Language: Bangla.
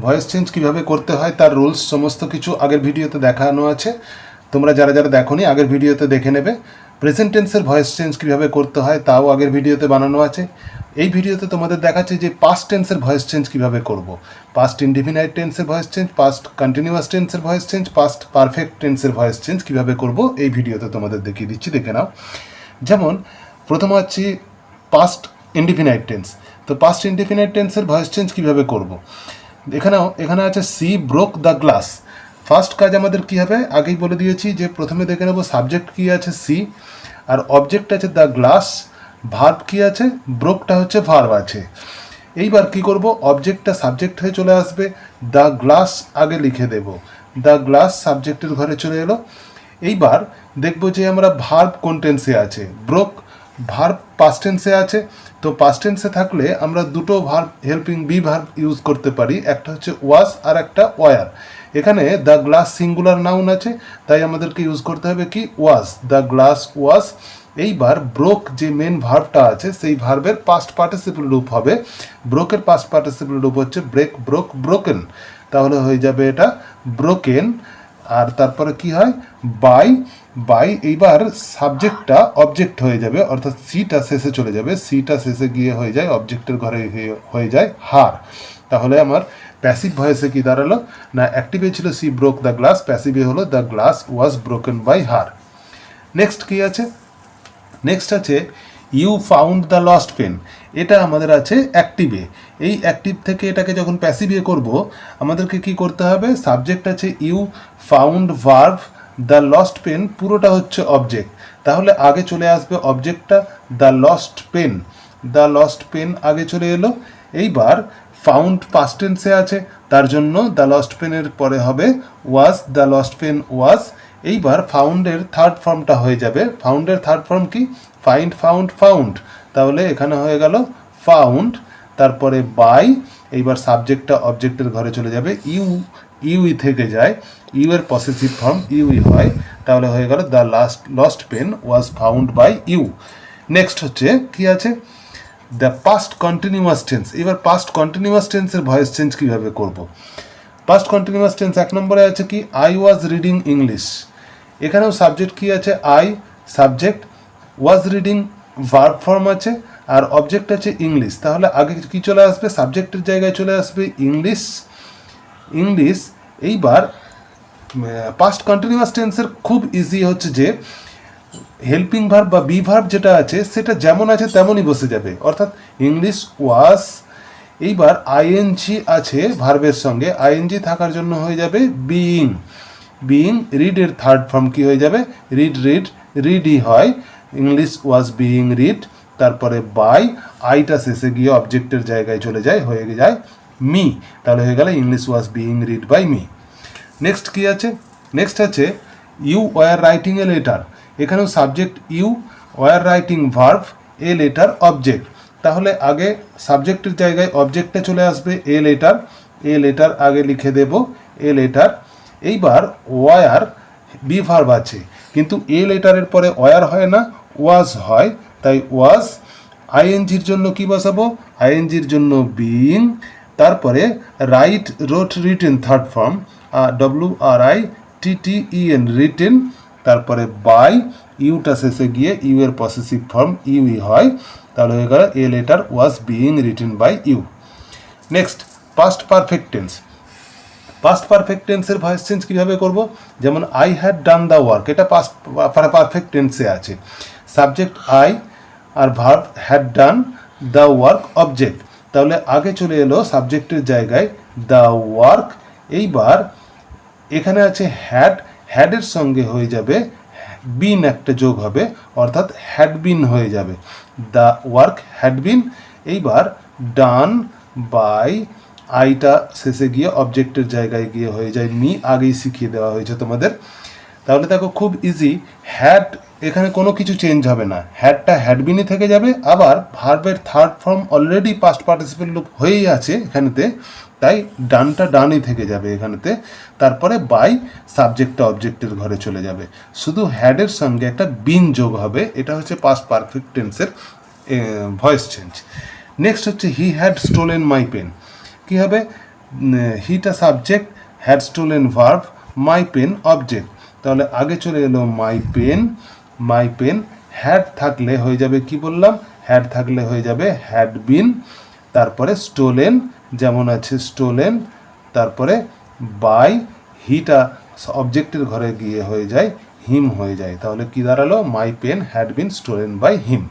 ভয়েস চেঞ্জ কীভাবে করতে হয় তার রুলস সমস্ত কিছু আগের ভিডিওতে দেখানো আছে, তোমরা যারা যারা দেখোনি আগের ভিডিওতে দেখে নেবে। প্রেজেন্ট টেন্সের ভয়েস চেঞ্জ কীভাবে করতে হয় তাও আগের ভিডিওতে বানানো আছে। এই ভিডিওতে তোমাদের দেখাচ্ছে যে পাস্ট টেন্সের ভয়েস চেঞ্জ কীভাবে করব। পাস্ট ইনডিফিনাইট টেন্সের ভয়েস চেঞ্জ, পাস্ট কন্টিনিউয়াস টেন্সের ভয়েস চেঞ্জ, পাস্ট পারফেক্ট টেন্সের ভয়েস চেঞ্জ কীভাবে করব এই ভিডিওতে তোমাদের দেখিয়ে দিচ্ছি, দেখে নাও। যেমন প্রথম হচ্ছে পাস্ট ইনডিফিনাইট টেন্স। তো পাস্ট ইনডিফিনাইট টেন্সের ভয়েস চেঞ্জ কীভাবে করব, এখানে আছে she broke the glass. First কাজ আমাদের কী হবে আগেই বলে দিয়েছি যে প্রথমে দেখে নেব সাবজেক্ট কী আছে সি, আর অবজেক্ট আছে দ্য গ্লাস, ভার্ব কী আছে ব্রোকটা হচ্ছে ভার্ব আছে। এইবার কি করব, অবজেক্টটা সাবজেক্ট হয়ে চলে আসবে, দ্য গ্লাস আগে লিখে দেব, দ্য গ্লাস সাবজেক্টের ঘরে চলে এলো। এইবার দেখব যে আমরা ভার্ব কোন টেন্সে আছে, ব্রোক ভার্ব পাস্ট টেন্সে আছে। তো পাস্ট টেন্সে থাকলে আমরা দুটো verb helping be verb use করতে পারি, একটা হচ্ছে ওয়াজ আর একটা ওয়ার। এখানে দ্য গ্লাস সিঙ্গুলার নাউন আছে, তাই আমাদেরকে ইউজ করতে হবে কি ওয়াজ, দ্য গ্লাস ওয়াজ। এইবার ব্রোক যে মেন ভার্বটা আছে সেই ভার্বের পাস্ট পার্টিসিপল রূপ হবে, ব্রোকের পাস্ট পার্টিসিপল রূপ হচ্ছে ব্রেক, ব্রোক, ব্রোকেন। তাহলে হয়ে যাবে এটা ব্রোকেন। আর তারপরে কি হয় বাই, বাই এইবার সাবজেক্টটা অবজেক্ট হয়ে যাবে, অর্থাৎ সিটা শেষে চলে যাবে, সিটা শেষে গিয়ে হয়ে যায় অবজেক্টের ঘরে হয়ে যায় হার। তাহলে আমার প্যাসিভ ভয়েসে কি দাঁড়ালো না, অ্যাক্টিভে ছিল সি ব্রোক দ্য গ্লাস, প্যাসিভে হলো the glass was broken by her. Next কি আছে, নেক্সট আছে you found the lost pen. এটা আমাদের আছে অ্যাক্টিভে। এই অ্যাক্টিভ থেকে এটাকে যখন প্যাসিভে করব আমাদেরকে কি করতে হবে, সাবজেক্ট আছে you, found verb, the lost pen পুরোটা হচ্ছে অবজেক্ট। তাহলে আগে চলে আসবে অবজেক্টটা the lost pen, the lost pen আগে চলে এলো। এইবার ফাউন্ড পাস্ট টেন্সে আছে, তার জন্য দ্য লস্ট পেনের পরে হবে ওয়াজ, দ্য লস্ট পেন ওয়াজ। এইবার ফাউন্ডের থার্ড ফর্মটা হয়ে যাবে, ফাউন্ডের থার্ড ফর্ম কি ফাইন্ড, ফাউন্ড, ফাউন্ড। তাহলে এখানে হয়ে গেল ফাউন্ড, তারপরে বাই। এইবার সাবজেক্টটা অবজেক্টের ঘরে চলে যাবে, ইউ, ইউই থেকে যায়, ইউ এর পসেসিভ ফর্ম ইউই হয়, তাহলে হয়ে গেল the lost pen was found by you. Next হচ্ছে কি আছে দ্য পাস্ট কন্টিনিউয়াস টেন্স। এবার পাস্ট কন্টিনিউয়াস টেন্সের ভয়েস চেঞ্জ কীভাবে করব। পাস্ট কন্টিনিউয়াস টেন্স এক নম্বরে আছে কি আই ওয়াজ রিডিং ইংলিশ। এখানেও সাবজেক্ট কি আছে I, subject, was reading verb form আছে, আর অবজেক্ট আছে ইংলিশ। তাহলে আগে কি চলে আসবে, সাবজেক্টের জায়গায় চলে আসবে ইংলিশ, ইংলিশ। এইবার পাস্ট কন্টিনিউয়াস টেন্সের খুব ইজি হচ্ছে যে হেল্পিং ভার্ব বা বি ভার্ব যেটা আছে সেটা যেমন আছে তেমনই বসে যাবে, অর্থাৎ ইংলিশ ওয়াজ। এইবার আইএনজি আছে ভার্বের সঙ্গে, আইএনজি থাকার জন্য হয়ে যাবে বিইং, বিইং। রিডের থার্ড ফর্ম কি হয়ে যাবে রিড, রিড, রিডই হয়, ইংলিশ ওয়াজ বিইং রিড। তারপরে বাই, আইটা শেষে গিয়ে অবজেক্টের জায়গায় চলে যায়, হয়ে যায় মি, তাহলে হয়ে গেল English was being read by me. Next কি আছে, নেক্সট আছে you were writing a letter. এখানেও subject you, were writing verb, a letter object. তাহলে আগে সাবজেক্টের জায়গায় অবজেক্টে চলে আসবে এ লেটার, এ লেটার আগে লিখে দেব এ লেটার। এইবার ওয়ার বি ভার্ভ আছে, কিন্তু এ লেটারের পরে ওয়ার হয় না, ওয়াজ হয়, তাই ওয়াজ। আইএনজির জন্য কি বসাবো, আইএনজির জন্য বিইং। তারপরে write, wrote, written third form, WRITTEN written. তারপরে বাই, ইউটা শেষে গিয়ে ইউ এর পসেসিভ ফর্ম ইউই হয়, তাহলে হয়ে গেল a letter was being written by you. Next past perfect tense. Past perfect টেন্সের ভয়েস চেঞ্জ কীভাবে করব, যেমন I had done the work, এটা পাস্ট পারফেক্ট টেন্সে আছে, সাবজেক্ট আই আর verb had done, the work object. তাহলে আগে চলে এলো সাবজেক্টের জায়গায় দ্য ওয়ার্ক। এইবার এখানে আছে হ্যাড, হ্যাডের সঙ্গে হয়ে যাবে বিন একটা যোগ হবে, অর্থাৎ হ্যাড বিন হয়ে যাবে, দ্য ওয়ার্ক হ্যাড বিন। এইবার ডান বাই, আইটা শেষে গিয়ে অবজেক্টের জায়গায় গিয়ে হয়ে যায় মি, আগেই শিখিয়ে দেওয়া হয়েছে তোমাদের। তাহলে দেখো খুব ইজি, হ্যাড এখানে কোনো কিছু চেঞ্জ হবে না, হ্যাডটা হ্যাডবিনই থেকে যাবে। আবার ভার্বের third form already past participle loop হয়েই আছে এখানেতে, তাই ডানটা ডানই থেকে যাবে এখানেতে। তারপরে বাই, সাবজেক্টটা অবজেক্টের ঘরে চলে যাবে, শুধু হ্যাডের সঙ্গে একটা বিন যোগ হবে। এটা হচ্ছে পাস্ট পারফেক্ট টেন্সের ভয়েস চেঞ্জ। নেক্সট হচ্ছে he had stolen my pen. কী হবে, হিটা subject, had stolen verb, my pen object. তাহলে আগে চলে এলো মাই পেন, হ্যাড থাকলে হয়ে যাবে কি বললাম, হ্যাড থাকলে হয়ে যাবে হ্যাড বিন, তারপরে স্টোলেন যেমন আছে স্টোলেন, তারপরে বাই, হিটা অবজেক্টের ঘরে গিয়ে হয়ে যায় হিম হয়ে যায়। তাহলে কি দাঁড়ালো, my pen had been stolen by him.